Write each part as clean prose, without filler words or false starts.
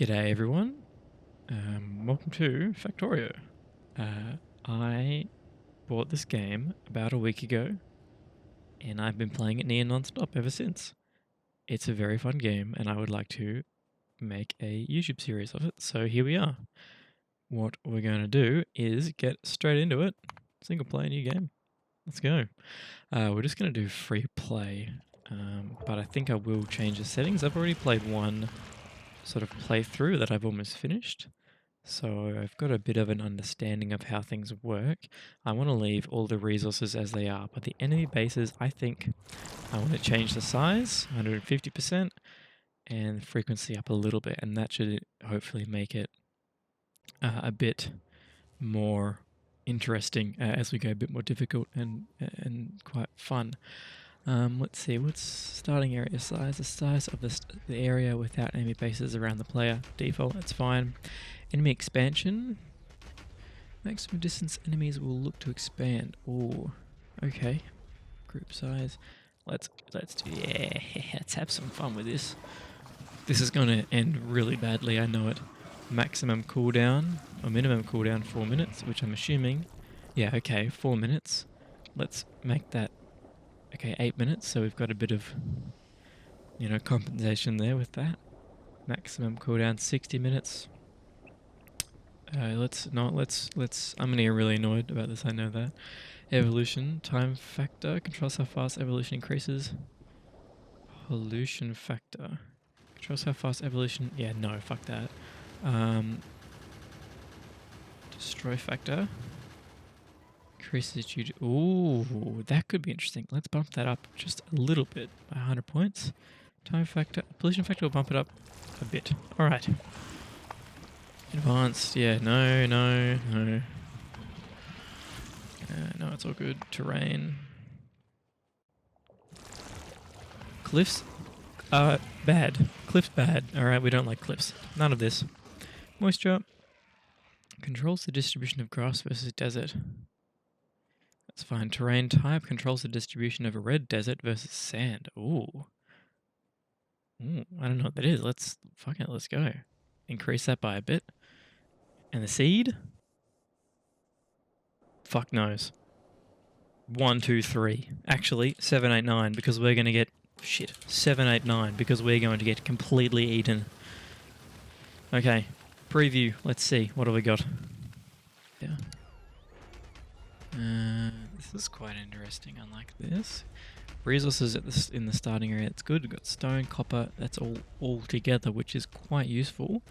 G'day everyone, welcome to Factorio. I bought this game about a week ago and I've been playing it near non-stop ever since. It's a very fun game and I would like to make a YouTube series of it, so here we are. What we're going to do is get straight into it. Single player new game. Let's go. We're just going to do free play, but I think I will change the settings. I've already played one sort of playthrough that I've almost finished, so I've got a bit of an understanding of how things work. I want to leave all the resources as they are, but the enemy bases, I think I want to change the size 150% and the frequency up a little bit, and that should hopefully make it a bit more interesting as we go, a bit more difficult and quite fun. Let's see, what's starting area size? The size of the area without enemy bases around the player. Default, that's fine. Enemy expansion. Maximum distance enemies will look to expand. Oh, okay. Group size. Let's have some fun with this. This is going to end really badly, I know it. Maximum cooldown, or minimum cooldown 4 minutes, which I'm assuming. Yeah, okay, 4 minutes. Let's make that, okay, 8 minutes, so we've got a bit of, compensation there with that. Maximum cooldown 60 minutes. I'm gonna get really annoyed about this, I know that. Evolution, time factor, controls how fast evolution increases. Pollution factor. Controls how fast evolution, yeah, no, fuck that. Destroy factor. Increases due to... Ooh, that could be interesting. Let's bump that up just a little bit by 100 points. Time factor. Pollution factor will bump it up a bit. Alright. Advanced. Yeah, no. No, it's all good. Terrain. Cliffs are bad. Cliffs bad. Alright, we don't like cliffs. None of this. Moisture. Controls the distribution of grass versus desert. That's fine. Terrain type controls the distribution of a red desert versus sand. Ooh. I don't know what that is. Let's go. Increase that by a bit. And the seed? Fuck knows. 1, 2, 3. Actually, 7, 8, 9, because we're going to get... Shit. 7, 8, 9, because we're going to get completely eaten. Okay. Preview. Let's see. What have we got? Yeah. This is quite interesting. I like this. Resources in the starting area. It's good. We've got stone, copper. That's all together, which is quite useful.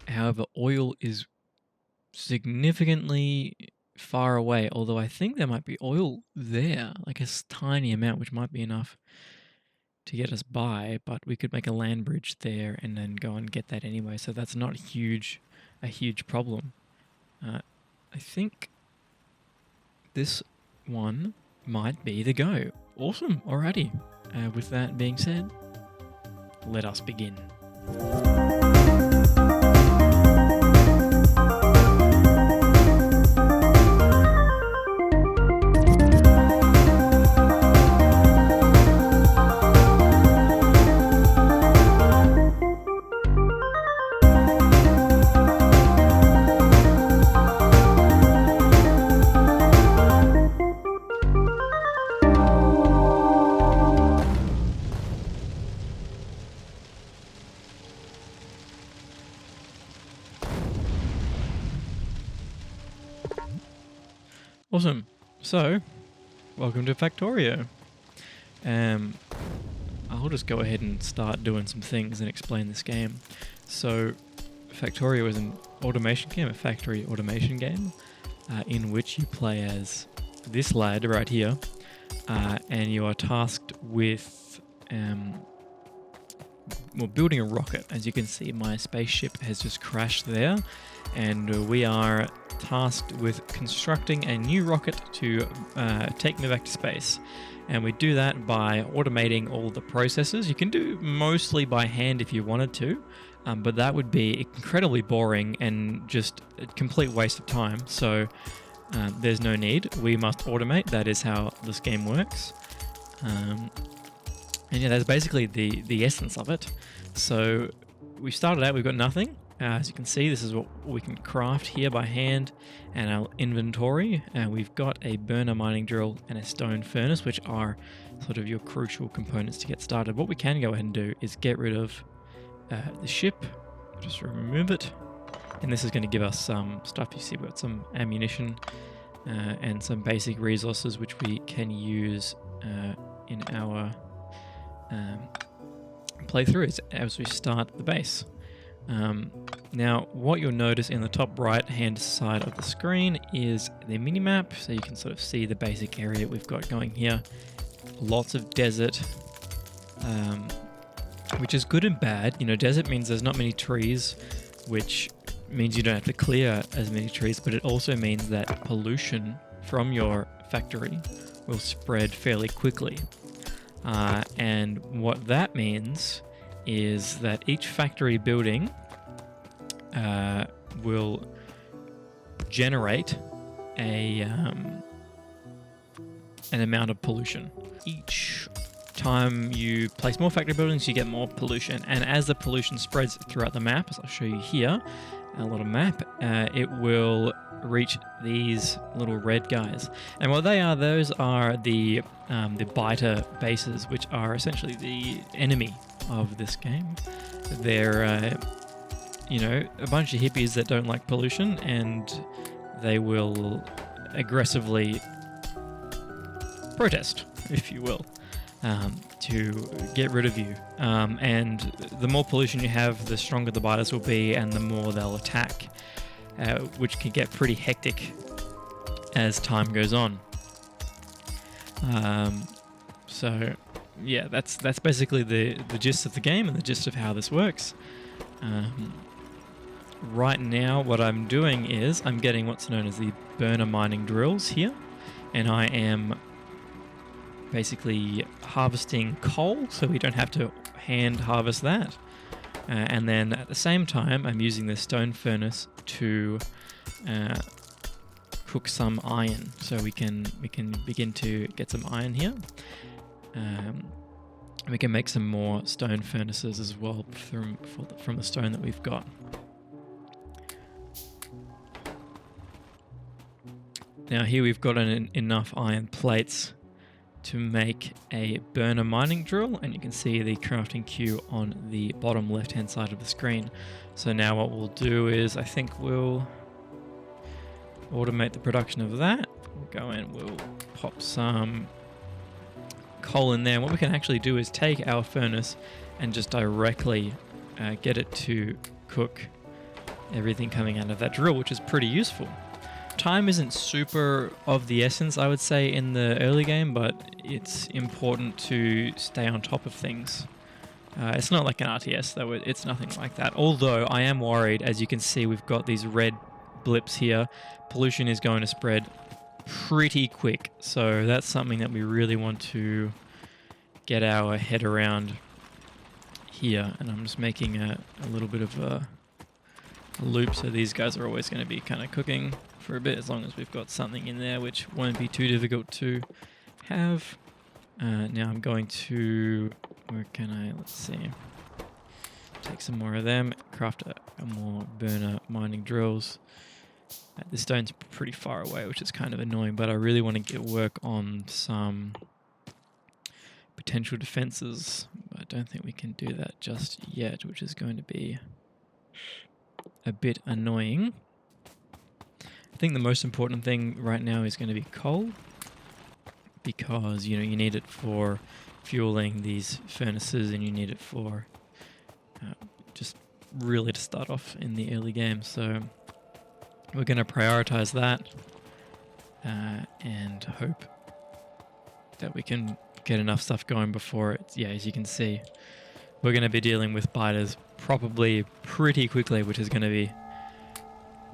However, oil is significantly far away. Although I think there might be oil there, like a tiny amount, which might be enough to get us by. But we could make a land bridge there and then go and get that anyway. So that's not a huge problem. I think this one might be the go. Awesome, alrighty. With that being said, let us begin. Awesome. So, welcome to Factorio. I'll just go ahead and start doing some things and explain this game. So, Factorio is an automation game, a factory automation game, in which you play as this lad right here, and you are tasked with building a rocket. As you can see, my spaceship has just crashed there, and we are tasked with constructing a new rocket to take me back to space. And we do that by automating all the processes. You can do mostly by hand if you wanted to, but that would be incredibly boring and just a complete waste of time. So there's no need. We must automate. That is how this game works. And yeah, that's basically the essence of it. So we started out, we've got nothing. As you can see, this is what we can craft here by hand and our inventory. We've got a burner mining drill and a stone furnace, which are sort of your crucial components to get started. What we can go ahead and do is get rid of the ship, just remove it. And this is going to give us some stuff. You see we've got some ammunition and some basic resources which we can use in our playthrough as we start the base. Now, what you'll notice in the top right hand side of the screen is the minimap, so you can sort of see the basic area we've got going here. Lots of desert, which is good and bad. You know, desert means there's not many trees, which means you don't have to clear as many trees, but it also means that pollution from your factory will spread fairly quickly. And what that means is that each factory building will generate an amount of pollution. Each time you place more factory buildings, you get more pollution, and as the pollution spreads throughout the map, as I'll show you here, a little map, it will reach these little red guys. And what they are, those are the biter bases, which are essentially the enemy of this game. They're you know, a bunch of hippies that don't like pollution, and they will aggressively protest, if you will, to get rid of you. And the more pollution you have, the stronger the biters will be, and the more they'll attack, which can get pretty hectic as time goes on. So yeah, that's basically the gist of the game and the gist of how this works. Right now, what I'm doing is I'm getting what's known as the burner mining drills here, and I am basically harvesting coal, so we don't have to hand harvest that. And then at the same time, I'm using the stone furnace to cook some iron, so we can begin to get some iron here. We can make some more stone furnaces as well from the stone that we've got. Now here we've got enough iron plates to make a burner mining drill, and you can see the crafting queue on the bottom left hand side of the screen. So now what we'll do is, I think we'll automate the production of that. We'll go in, we'll pop some coal in there. And what we can actually do is take our furnace and just directly get it to cook everything coming out of that drill, which is pretty useful. Time isn't super of the essence, I would say, in the early game, but it's important to stay on top of things. It's not like an RTS, though. It's nothing like that. Although I am worried, as you can see, we've got these red blips here. Pollution is going to spread pretty quick, so that's something that we really want to get our head around here. And I'm just making a little bit of a loop, so these guys are always going to be kind of cooking for a bit, as long as we've got something in there, which won't be too difficult to have. Now I'm going to, where can I, let's see, take some more of them, craft a more burner mining drills. The stone's pretty far away, which is kind of annoying, but I really want to get work on some potential defenses, but I don't think we can do that just yet, which is going to be a bit annoying. I think the most important thing right now is going to be coal, because you need it for fueling these furnaces, and you need it for just really to start off in the early game. So we're going to prioritize that and hope that we can get enough stuff going before it. Yeah, as you can see, we're going to be dealing with biters probably pretty quickly, which is going to be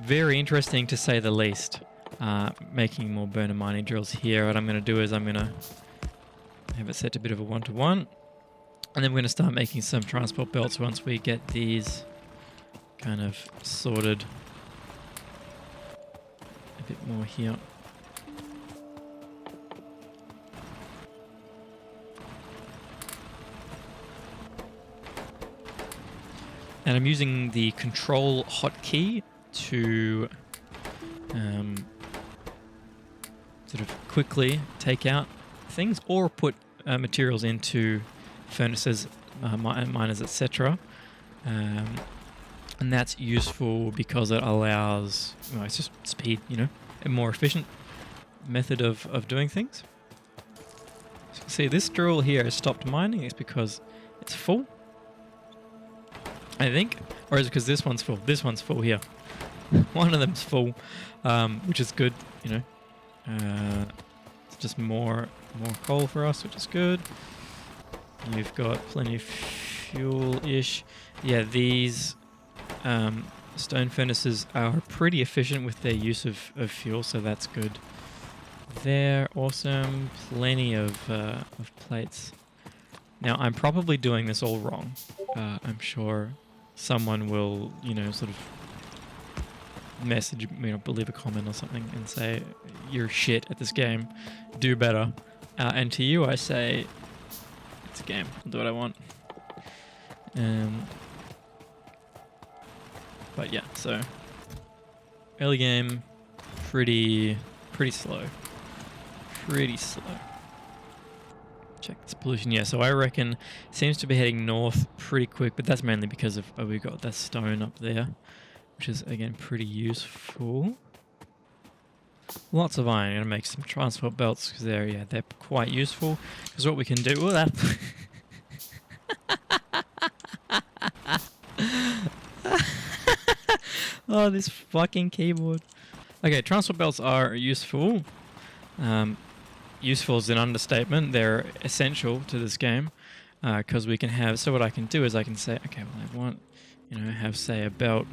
very interesting to say the least. Making more burner mining drills here. What I'm going to do is I'm going to have it set to a bit of a 1-to-1, and then we're going to start making some transport belts once we get these kind of sorted a bit more here. And I'm using the control hotkey to sort of quickly take out things or put materials into furnaces, miners, etc. And that's useful because it allows, well, it's just speed, a more efficient method of doing things. So you can see this drill here has stopped mining. It's because it's full, I think. Or is it because this one's full? This one's full here. One of them's full, which is good, It's just more coal for us, which is good. You've got plenty of fuel-ish. Yeah, these stone furnaces are pretty efficient with their use of fuel, so that's good. They're awesome. Plenty of plates. Now, I'm probably doing this all wrong. I'm sure someone will, sort of message me, leave a comment or something and say, you're shit at this game, do better. And to you, I say, it's a game. I'll do what I want. But yeah, so early game, pretty slow. Pretty slow. Check this pollution. Yeah, so I reckon it seems to be heading north pretty quick, but that's mainly because of we got that stone up there, which is again pretty useful. Lots of iron. I'm gonna make some transport belts because they're quite useful. Because what we can do, oh, this fucking keyboard. Okay, transport belts are useful. Useful is an understatement. They're essential to this game because we can have. So what I can do is I can say, okay, well, I want, have say a belt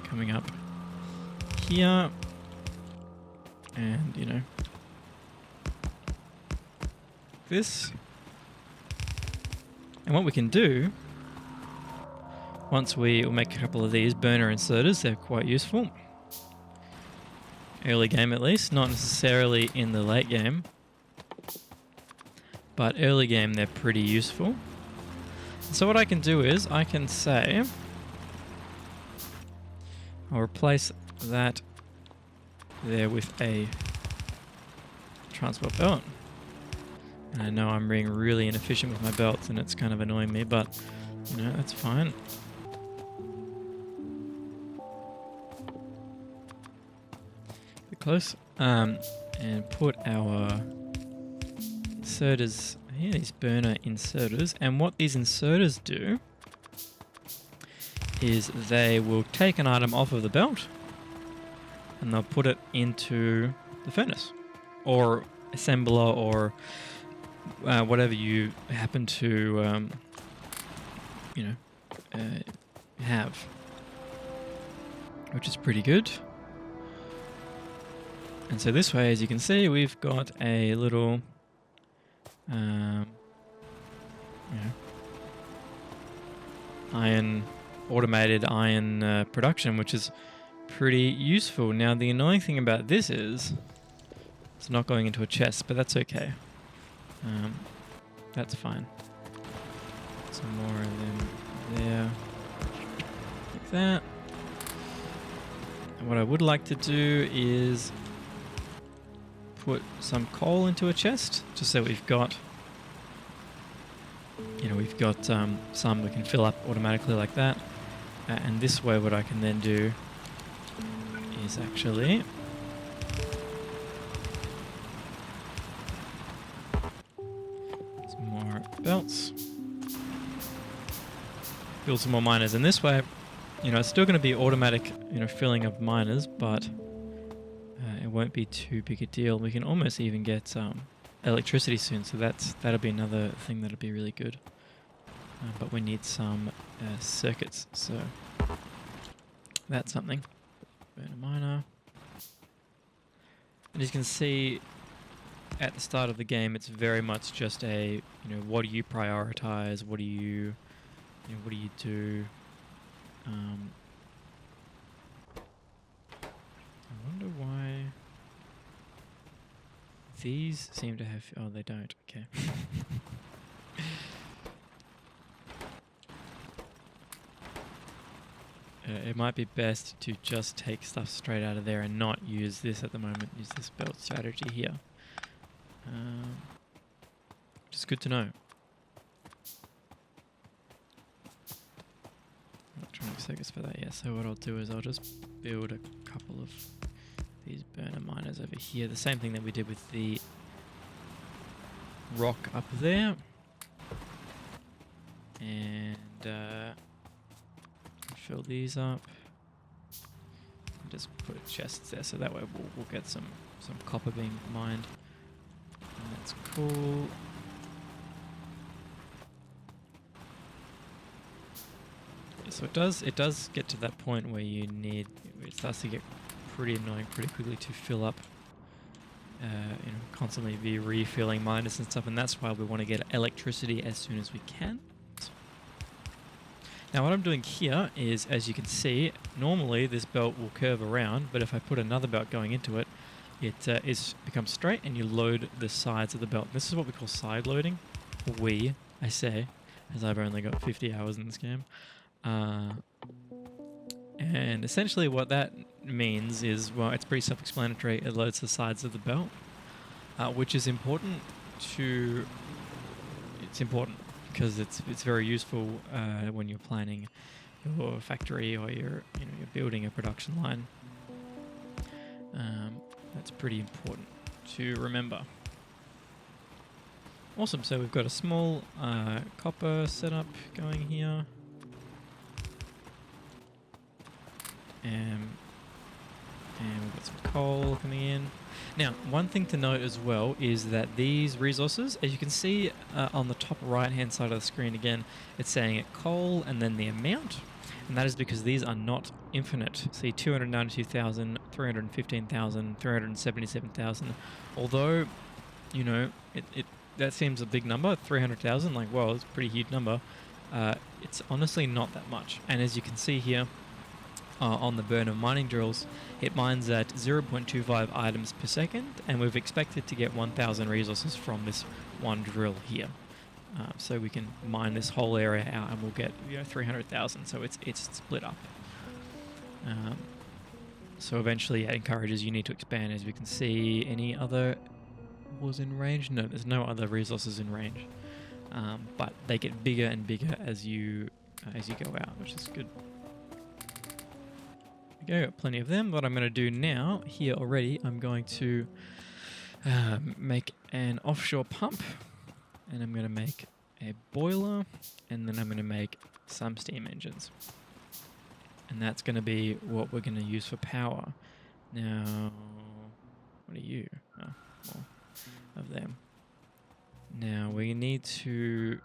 coming up here, and this. And what we can do, once we'll make a couple of these burner inserters, they're quite useful. Early game at least, not necessarily in the late game. But early game they're pretty useful. So what I can do is, I can say, I'll replace that there with a transport belt. And I know I'm being really inefficient with my belts and it's kind of annoying me, but that's fine. Bit close. And put our inserters here, these burner inserters. And what these inserters do is they will take an item off of the belt and they'll put it into the furnace or assembler or whatever you happen to have, which is pretty good. And so this way, as you can see, we've got a little automated iron production, which is pretty useful. Now, the annoying thing about this is it's not going into a chest, but that's okay. That's fine. Some more of them there, like that. And what I would like to do is put some coal into a chest, just so we've got, some we can fill up automatically like that. And this way, what I can then do is actually some more belts, build some more miners, and this way, it's still going to be automatic, filling of miners, but it won't be too big a deal. We can almost even get electricity soon, so that'll be another thing that'll be really good. But we need some circuits, so that's something. Burn a miner. And as you can see, at the start of the game, it's very much just a, what do you prioritize? What do you do? I wonder why these seem to have... Oh, they don't. Okay. it might be best to just take stuff straight out of there and not use this at the moment. Use this belt strategy here. Just good to know. Electronic circuits for that, yeah. So what I'll do is I'll just build a couple of these burner miners over here. The same thing that we did with the rock up there. And fill these up. And just put chests there, so that way we'll get some copper being mined. And that's cool. So it does get to that point where it starts to get pretty annoying pretty quickly to fill up, constantly be refilling miners and stuff, and that's why we want to get electricity as soon as we can. Now what I'm doing here is, as you can see, normally this belt will curve around, but if I put another belt going into it, it becomes straight and you load the sides of the belt. This is what we call side loading. I say, as I've only got 50 hours in this game. And essentially what that means is, well, it's pretty self-explanatory. It loads the sides of the belt, which is important because it's very useful when you're planning your factory or you're building a production line. That's pretty important to remember. Awesome, so we've got a small copper setup going here. And we've got some coal coming in. Now, one thing to note as well is that these resources, as you can see on the top right-hand side of the screen again, it's saying coal and then the amount. And that is because these are not infinite. See, 292,000, 315,000, 377,000. Although, that seems a big number, 300,000, like, well, it's a pretty huge number. It's honestly not that much. And as you can see here, on the burner mining drills, it mines at 0.25 items per second, and we've expected to get 1,000 resources from this one drill here. So we can mine this whole area out, and we'll get 300,000. So it's split up. So eventually, it encourages you need to expand. As we can see, any other was in range? No, there's no other resources in range. But they get bigger and bigger as you go out, which is good. Okay, got plenty of them. What I'm going to do now, here already, I'm going to make an offshore pump, and I'm going to make a boiler, and then I'm going to make some steam engines. And that's going to be what we're going to use for power. Now, what are you? Oh, more of them. Now, we need to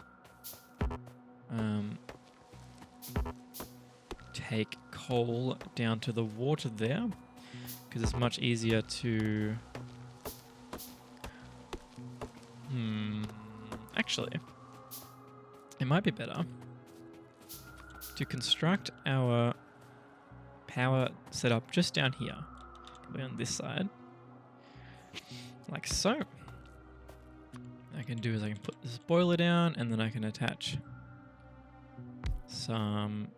take coal down to the water there, because it's much easier to actually it might be better to construct our power setup just down here. It'll be on this side, like so. What I can do is I can put this boiler down, and then I can attach some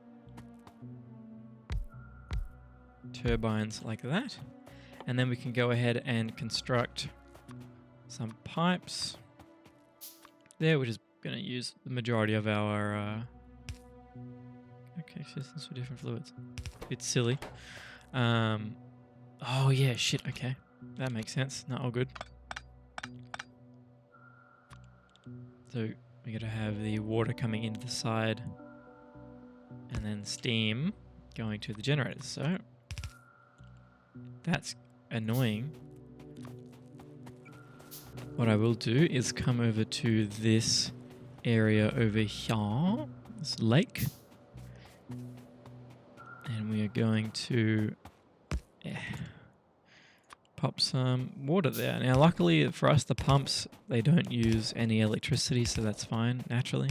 turbines like that, and then we can go ahead and construct some pipes there, which is going to use the majority of our okay, systems for different fluids. It's silly. Oh yeah, shit, okay, that makes sense. Not all good. So we got to have the water coming into the side, and then steam going to the generators. So that's annoying. What I will do is come over to this area over here, this lake, and we are going to pop some water there. Now, luckily for us, the pumps, they don't use any electricity, so that's fine, naturally.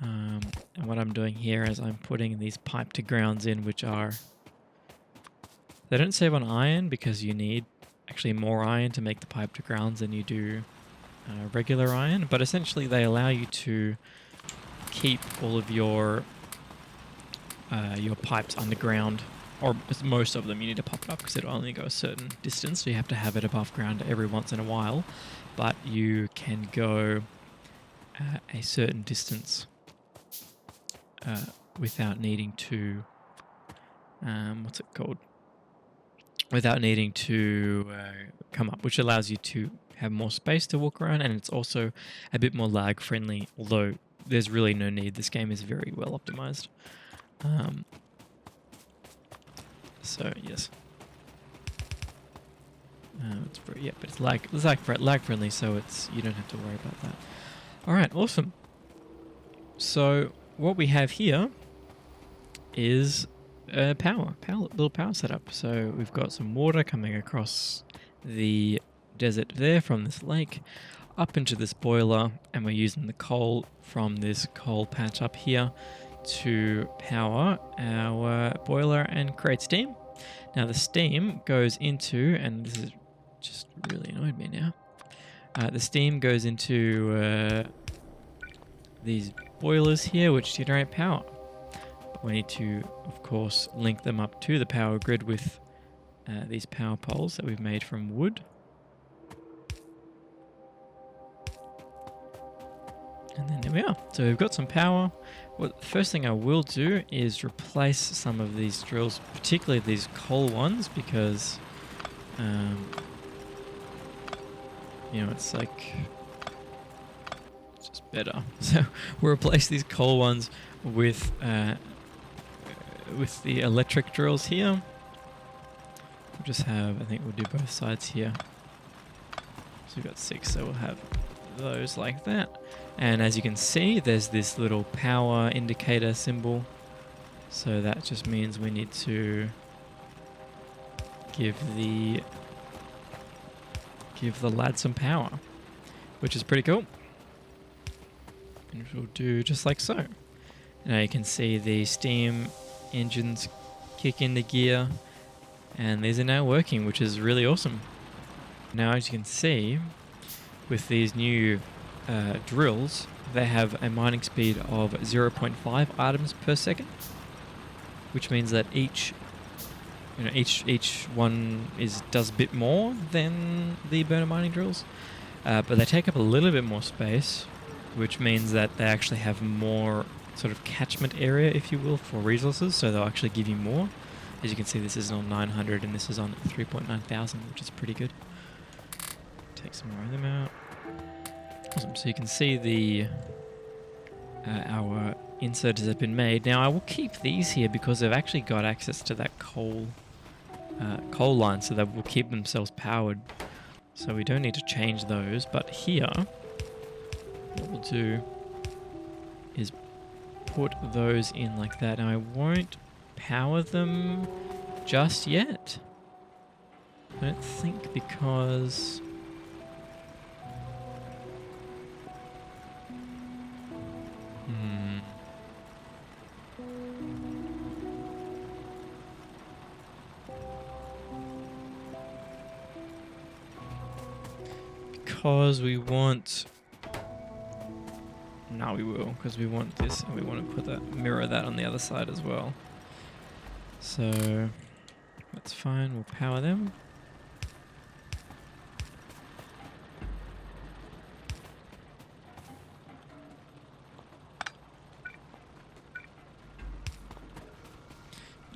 And what I'm doing here is I'm putting these pipe to grounds in, which are... They don't save on iron because you need actually more iron to make the pipe to grounds than you do regular iron, but essentially they allow you to keep all of your your pipes underground, or most of them you need to pop it up because it'll only go a certain distance, so you have to have it above ground every once in a while, but you can go a certain distance without needing to, what's it called? Without needing to come up, which allows you to have more space to walk around, and it's also a bit more lag friendly, although there's really no need. This game is very well optimized. So yes, it's pretty, yeah, but it's lag friendly, so you don't have to worry about that. All right, awesome. So what we have here is a little power setup. So we've got some water coming across the desert there from this lake up into this boiler, and we're using the coal from this coal patch up here to power our boiler and create steam. Now the steam goes into, and this is just really annoyed me now, the steam goes into these boilers here which generate power. We need to, of course, link them up to the power grid with these power poles that we've made from wood. And then there we are. So we've got some power. Well, the first thing I will do is replace some of these drills, particularly these coal ones, because, it's like, it's just better. So we'll replace these coal ones with the electric drills here. We'll just have, I think we'll do both sides here. So we've got 6, so we'll have those like that. And as you can see, there's this little power indicator symbol. So that just means we need to give the lad some power, which is pretty cool. And we'll do just like so. Now you can see the steam engines kick into gear, and these are now working, which is really awesome. Now, as you can see, with these new drills, they have a mining speed of 0.5 items per second, which means that each one does a bit more than the burner mining drills, but they take up a little bit more space, which means that they actually have more sort of catchment area, if you will, for resources, so they'll actually give you more. As you can see, this is on 900 and this is on 3.9 thousand, which is pretty good. Take some more of them out. Awesome. So you can see the our inserters have been made. Now I will keep these here because they've actually got access to that coal line, so they will keep themselves powered. So we don't need to change those. But here, what we'll do is put those in like that. Now I won't power them just yet. I don't think, because we want... No, we will, because we want this, and we want to mirror that on the other side as well. So that's fine, we'll power them.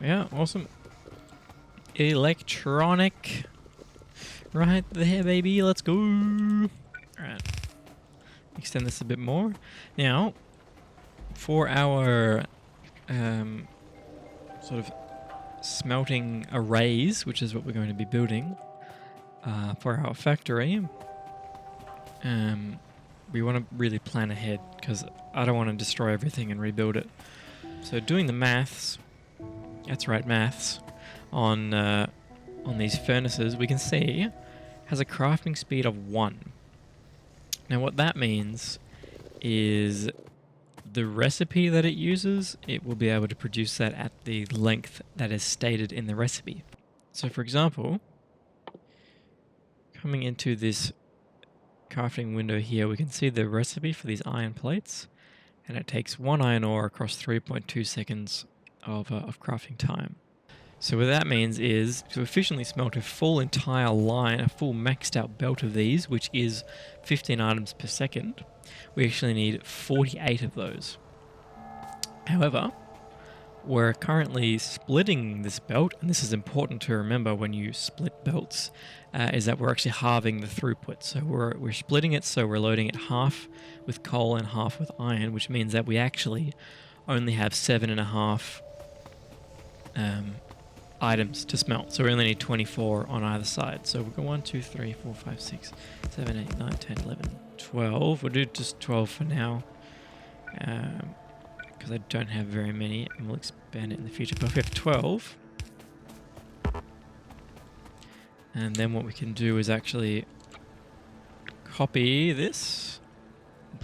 Yeah, awesome. Electronic. Right there, baby. Let's go. Alright. Extend this a bit more. Now, for our sort of smelting arrays, which is what we're going to be building for our factory, we want to really plan ahead, because I don't want to destroy everything and rebuild it. So doing the maths, that's right, maths, on these furnaces, we can see has a crafting speed of 1. Now what that means is the recipe that it uses, it will be able to produce that at the length that is stated in the recipe. So for example, coming into this crafting window here, we can see the recipe for these iron plates, and it takes 1 iron ore across 3.2 seconds of crafting time. So what that means is to efficiently smelt a full entire line, a full maxed out belt of these, which is 15 items per second, we actually need 48 of those. However, we're currently splitting this belt, and this is important to remember when you split belts, is that we're actually halving the throughput. So we're splitting it, so we're loading it half with coal and half with iron, which means that we actually only have 7.5 items to smelt. So we only need 24 on either side. So we'll go 1, 2, 3, 4, 5, 6, 7, 8, 9, 10, 11, 12. We'll do just 12 for now. Because I don't have very many, and we'll expand it in the future. But if we have 12, and then what we can do is actually copy this,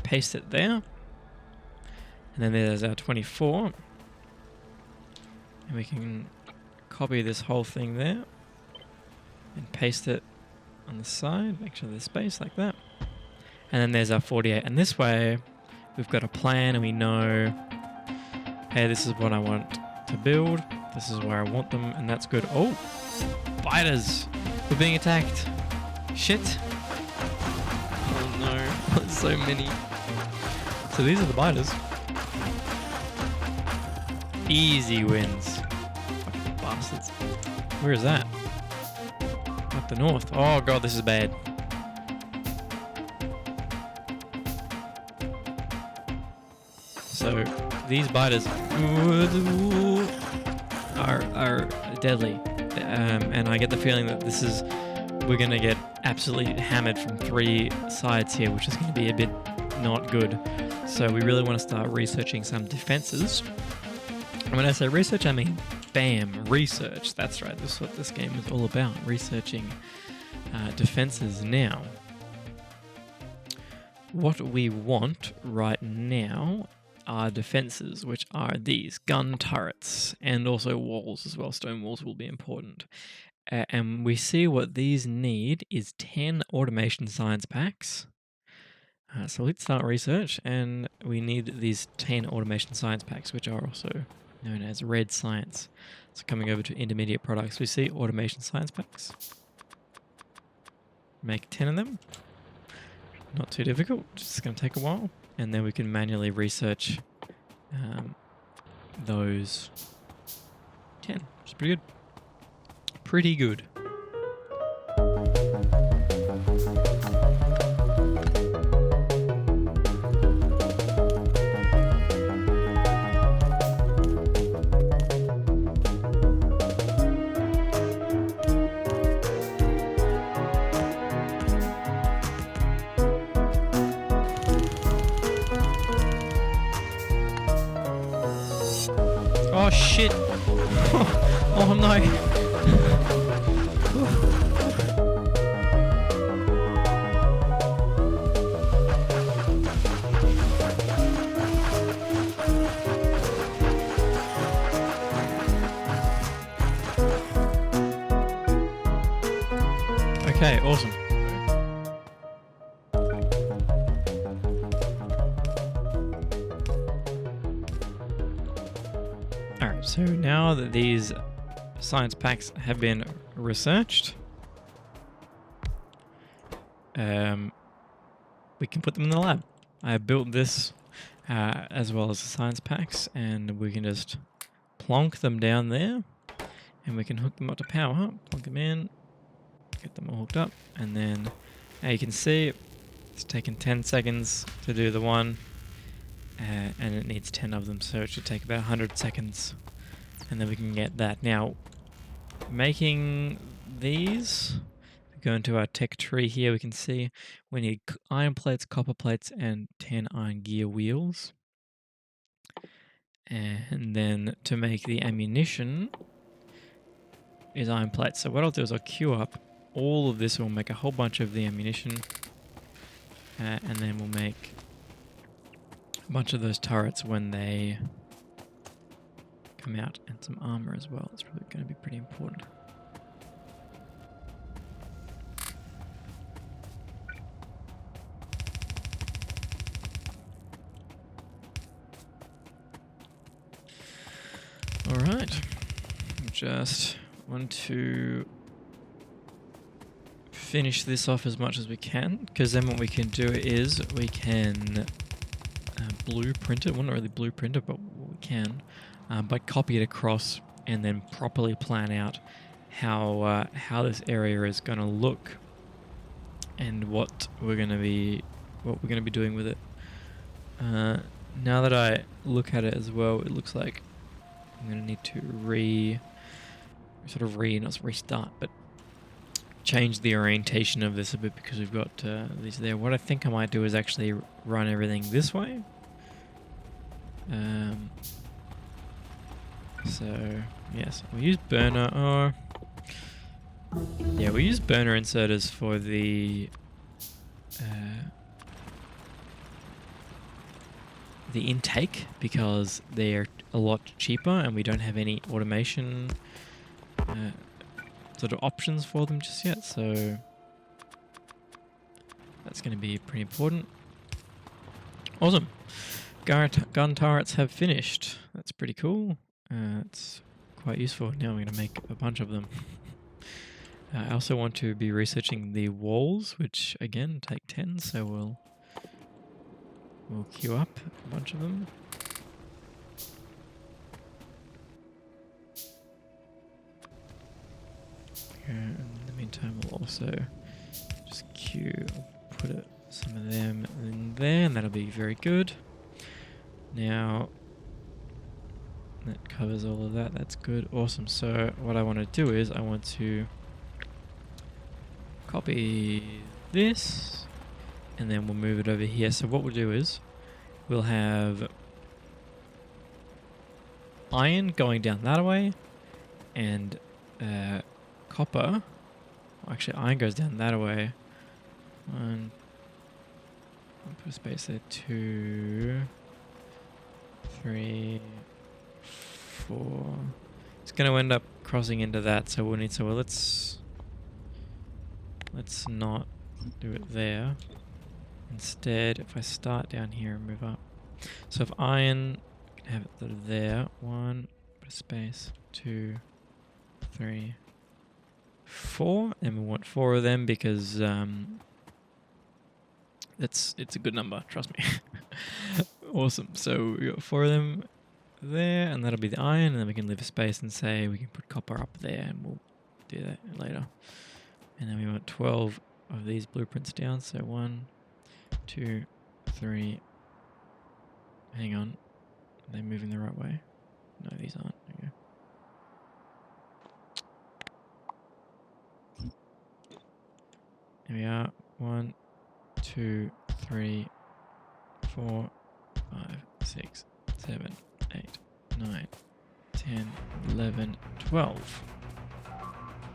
paste it there, and then there's our 24, and we can copy this whole thing there, and paste it on the side, make sure there's space like that, and then there's our 48, and this way we've got a plan and we know, hey, this is what I want to build, this is where I want them, and that's good. Oh, biters! We're being attacked. Shit. Oh no, there's so many. So these are the biters. Easy wins. Fucking bastards. Where is that? Up the north. Oh god, this is bad. So these biters are deadly, and I get the feeling that we're going to get absolutely hammered from 3 sides here, which is going to be a bit not good. So we really want to start researching some defenses. And when I say research, I mean bam, research. That's right, this is what this game is all about, researching defenses. Now, what we want right now are defenses, which are these gun turrets and also walls as well. Stone walls will be important. And we see what these need is 10 automation science packs. So let's start research, and we need these 10 automation science packs, which are also known as red science. So coming over to intermediate products, we see automation science packs. Make 10 of them. Not too difficult, just going to take a while. And then we can manually research those 10, which is pretty good. Pretty good. Oh shit! Oh no! Okay, awesome. Alright, so now that these science packs have been researched, we can put them in the lab. I built this as well as the science packs, and we can just plonk them down there, and we can hook them up to power, plonk them in, get them all hooked up, and then now you can see it's taken 10 seconds to do the one, and it needs 10 of them, so it should take about 100 seconds, and then we can get that. Now, making these, we go into our tech tree here, we can see we need iron plates, copper plates, and 10 iron gear wheels. And then to make the ammunition is iron plates. So what I'll do is I'll queue up all of this, and we'll make a whole bunch of the ammunition, and then we'll make a bunch of those turrets when they come out, and some armor as well. It's really going to be pretty important. Alright. Just want to finish this off as much as we can, because then what we can do is we can blueprint it. Well, not really blueprint it, but we can. But copy it across and then properly plan out how this area is going to look and what we're going to be doing with it. Now that I look at it as well, it looks like I'm going to need to not restart, but change the orientation of this a bit, because we've got these there. What I think I might do is actually run everything this way. So yes, we'll use burner. We'll use burner inserters for the intake, because they're a lot cheaper and we don't have any automation sort of options for them just yet, so that's going to be pretty important. Awesome. Gun turrets have finished. That's pretty cool. It's quite useful. Now I'm going to make a bunch of them. I also want to be researching the walls, which again take 10, so we'll queue up a bunch of them. In the meantime, we'll also just put some of them in there, and that'll be very good. Now, that covers all of that. That's good. Awesome. So what I want to do is I want to copy this, and then we'll move it over here. So what we'll do is we'll have iron going down that way, and copper. Actually, iron goes down that way. One. I'll put a space there. 2, 3, 4. It's going to end up crossing into that, so we'll need. So let's not do it there. Instead, if I start down here and move up. So if iron, we can have it sort of there. 1, put a space. 2, 3, 4, and we want 4 of them because it's a good number, trust me. Awesome. So we got 4 of them there, and that'll be the iron, and then we can leave a space and say we can put copper up there, and we'll do that later. And then we want 12 of these blueprints down. So 1, 2, 3. Hang on, are they moving the right way? No, these aren't. There we go. Here we are. 1, 2, 3, 4, 5, 6, 7, 8, 9, 10, 11, 12.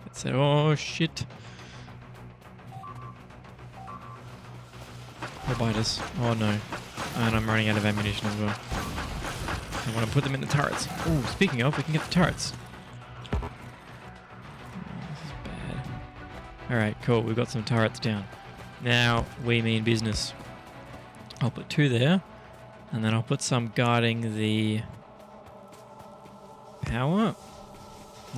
That's it. Oh shit. They'll bite us. Oh no. And I'm running out of ammunition as well. I want to put them in the turrets. Oh, speaking of, we can get the turrets. Oh, this is bad. Alright, cool. We've got some turrets down. Now we mean business. I'll put 2 there, and then I'll put some guarding the power,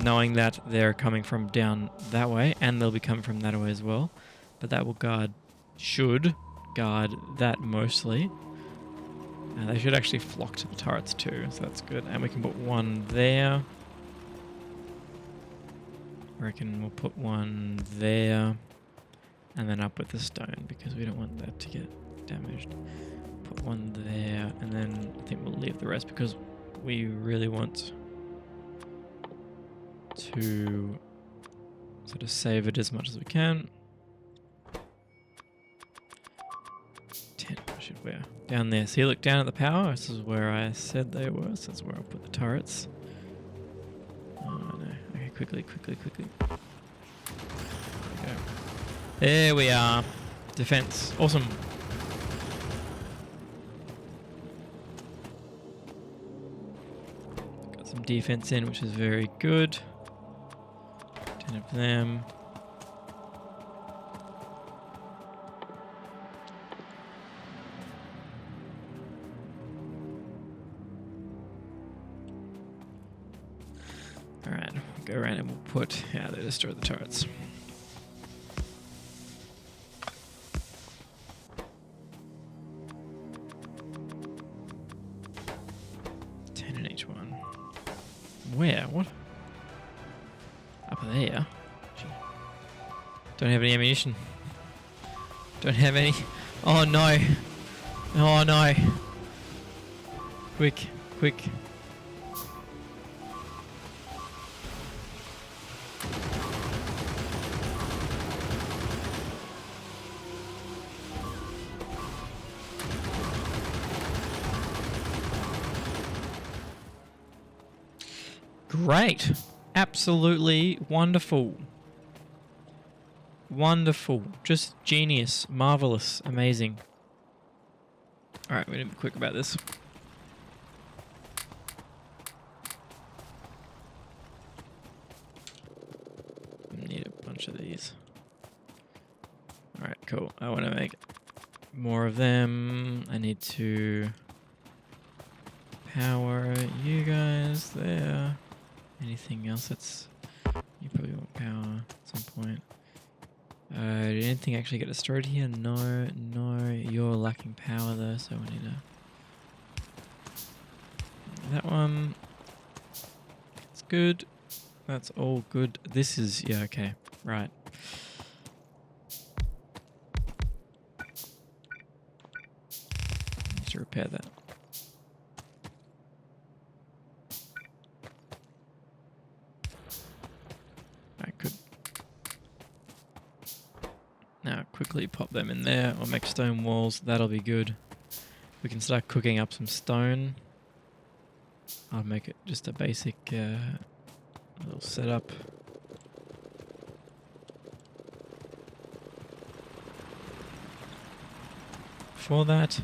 knowing that they're coming from down that way, and they'll be coming from that way as well. But that will should guard that mostly. They should actually flock to the turrets too, so that's good. And we can put 1 there. I reckon we'll put 1 there, and then up with the stone, because we don't want that to get damaged. Put 1 there, and then I think we'll leave the rest, because we really want to sort of save it as much as we can. 10 should we? Down there. See, look down at the power. This is where I said they were, so that's where I'll put the turrets. Oh no. Okay, quickly. There we go. There we are. Defense. Awesome. Got some defense in, which is very good. 10 of them. Alright, we'll go around and we'll put how they destroy the turrets. Where? What? Up there? Gee. Don't have any ammunition. Don't have any. Oh no. Oh no. Quick, quick. Great. Absolutely wonderful. Wonderful. Just genius. Marvelous. Amazing. Alright, we need to be quick about this. Need a bunch of these. Alright, cool. I want to make more of them. I need to power you guys there. Anything else that's... You probably want power at some point. Did anything actually get destroyed here? No, no. You're lacking power though, so we need to... That one... It's good. That's all good. This is... Yeah, okay. Right. Need to repair that. Now quickly pop them in there or make stone walls. That'll be good. We can start cooking up some stone. I'll make it just a basic little setup. For that.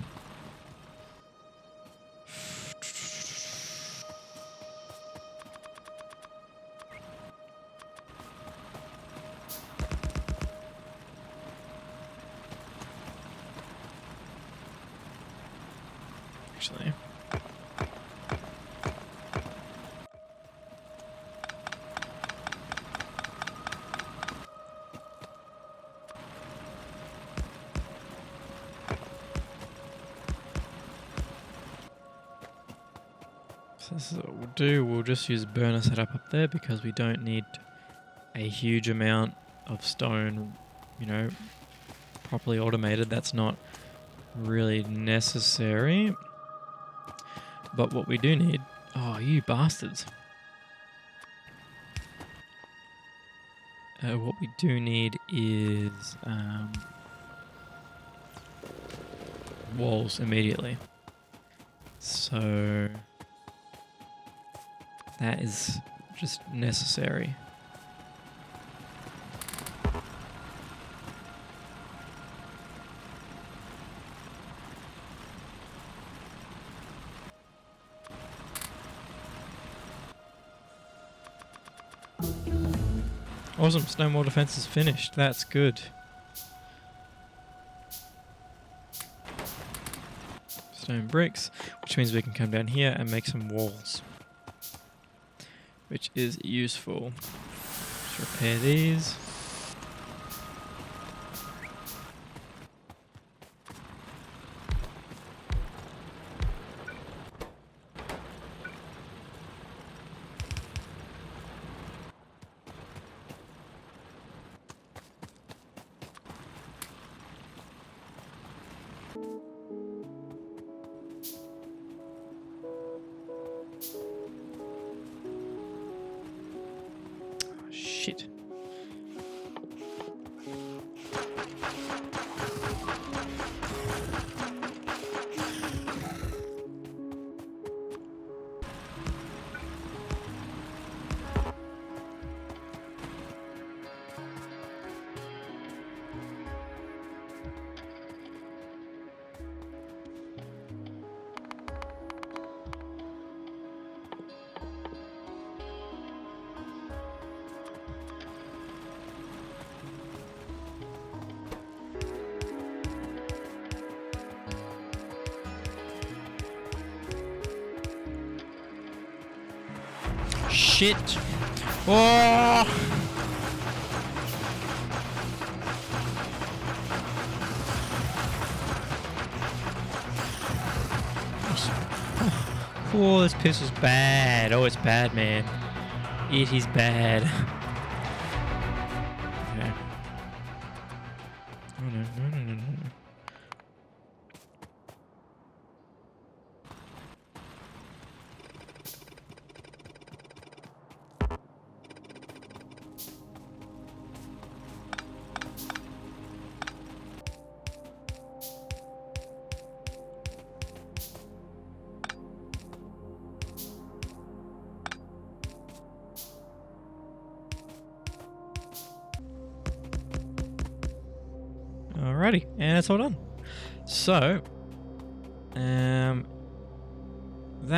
Actually. So this is what we'll do. We'll just use burner setup up there because we don't need a huge amount of stone, you know, properly automated. That's not really necessary. But what we do need... Oh, you bastards. What we do need is walls immediately. So that is just necessary. Awesome, stone wall defense is finished. That's good. Stone bricks, which means we can come down here and make some walls, which is useful. Let's repair these. Shit. Shit. Oh! Oh, this piss is bad. Oh, it's bad, man. It is bad. Okay. Oh, no. Alrighty, and it's all done. So, that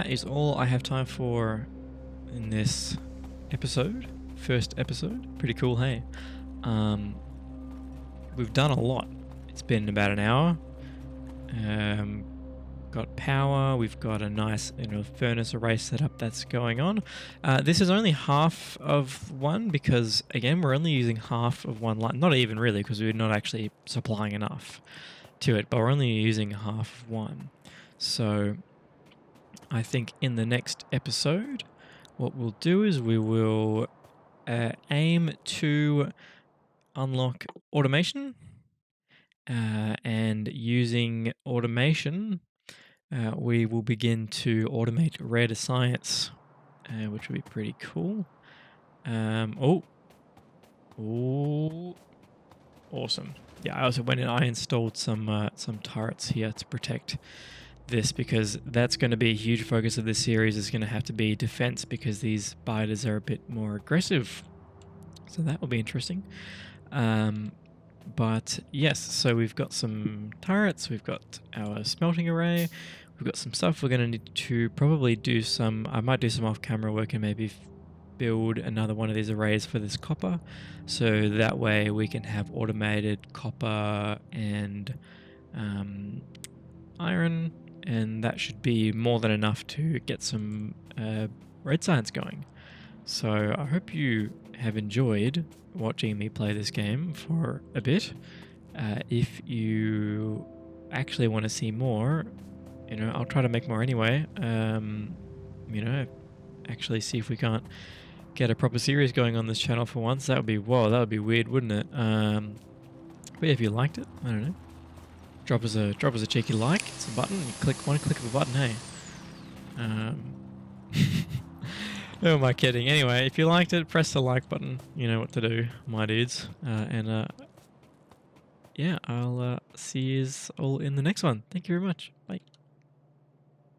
is all I have time for in this episode. First episode. Pretty cool, hey? We've done a lot. It's been about an hour. Got power. We've got a nice, furnace array setup that's going on. This is only half of one because, again, we're only using half of one line. Not even really, because we're not actually supplying enough to it, but we're only using half of one. So I think in the next episode, what we'll do is we will aim to unlock automation, and using automation, we will begin to automate rare science, which will be pretty cool. Oh, awesome! Yeah, I also went and I installed some turrets here to protect this, because that's going to be a huge focus of this series. Is going to have to be defense, because these spiders are a bit more aggressive. So that will be interesting. But yes, so we've got some turrets, we've got our smelting array, we've got some stuff. We're going to need to probably do some, I might do some off-camera work and maybe build another one of these arrays for this copper, so that way we can have automated copper and iron, and that should be more than enough to get some red science going. So I hope you have enjoyed watching me play this game for a bit. If you actually want to see more, I'll try to make more anyway. Actually see if we can't get a proper series going on this channel for once. That would be weird, wouldn't it? But yeah, if you liked it, I don't know, drop us a cheeky like. It's a button. You click one click of a button. Hey. Who am I kidding? Anyway, if you liked it, press the like button. You know what to do, my dudes. Yeah, I'll see you all in the next one. Thank you very much. Bye.